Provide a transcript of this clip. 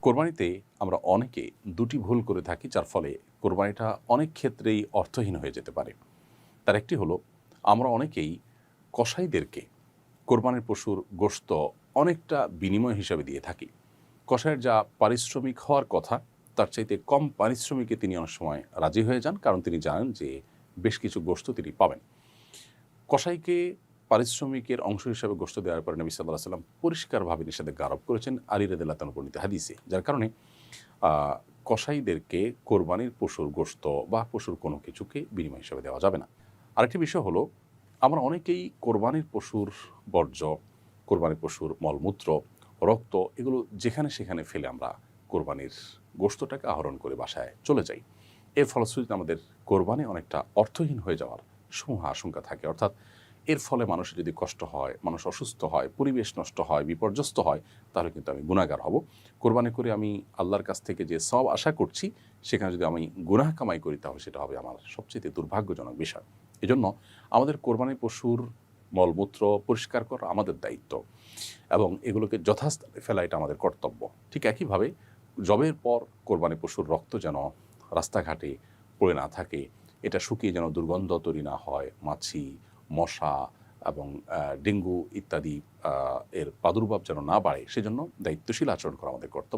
কোরবানিতে আমরা অনেকে দুটি ভুল করে থাকি, যার ফলে কোরবানিটা অনেক ক্ষেত্রেই অর্থহীন হয়ে যেতে পারে। তার একটি হলো, আমরা অনেকেই কসাইদেরকে কোরবানির পশুর গোশত অনেকটা বিনিময় হিসাবে দিয়ে থাকি। কসাইয়ের যা পারিশ্রমিক হওয়ার কথা, তার চাইতে কম পারিশ্রমিকে তিনি অনেক সময় রাজি হয়ে যান, কারণ তিনি জানেন যে বেশ কিছু গোশত তিনি পাবেন। কসাইকে পারিশ্রমিকের অংশ হিসাবে গোশত দেওয়ার পরে নবী সাল্লাল্লাহু আলাইহি ওয়াসাল্লাম পরিষ্কারভাবে নিষেধাজ্ঞা আরোপ করেছেন আলী রাদিয়াল্লাহু তাআলা বর্ণিত হাদিসে। যার কারণে আ কসাইদেরকে কোরবানির পশুর গোশত বা পশুর কোনো কিছুকে বিনিময় হিসেবে দেওয়া যাবে না। আরেকটি বিষয় হলো, আমরা অনেকেই কোরবানির পশুর বর্জ্য, কোরবানির পশুর মলমূত্র, রক্ত এগুলো যেখানে সেখানে ফেলে আমরা কোরবানির গোশতটাকে আহরণ করে বাসায় চলে যাই। এর ফলশ্রুতিতে আমাদের কোরবানি অনেকটা অর্থহীন হয়ে যাওয়ার সমূহ আশঙ্কা থাকে। অর্থাৎ এর ফলে মানুষের যদি কষ্ট হয়, মানুষ অসুস্থ হয়, পরিবেশ নষ্ট হয়, বিপর্যস্ত হয়, তাহলে কিন্তু আমি গুনাহগার হব। কোরবানি করে আমি আল্লাহর কাছ থেকে যে সওয়াব আশা করছি, সেখানে যদি আমি গুনাহ কামাই করি, তাহলে সেটা হবে আমার সবচেয়ে দুর্ভাগ্যজনক বিষয়। এজন্য আমাদের কোরবানির পশুর মলমূত্র পরিষ্কার করা আমাদের দায়িত্ব এবং এগুলোকে যথাস্থানে ফেলা এটা আমাদের কর্তব্য। ঠিক একইভাবে জবের পর কোরবানির পশুর রক্ত যেন রাস্তাঘাটে পড়ে না থাকে, এটা শুকিয়ে যেন দুর্গন্ধ তৈরি না হয়, মাছি, মশা এবং ডেঙ্গু ইত্যাদি এর প্রাদুর্ভাব যেন না বাড়ে, সেজন্য দায়িত্বশীল আচরণ করা আমাদের কর্তব্য।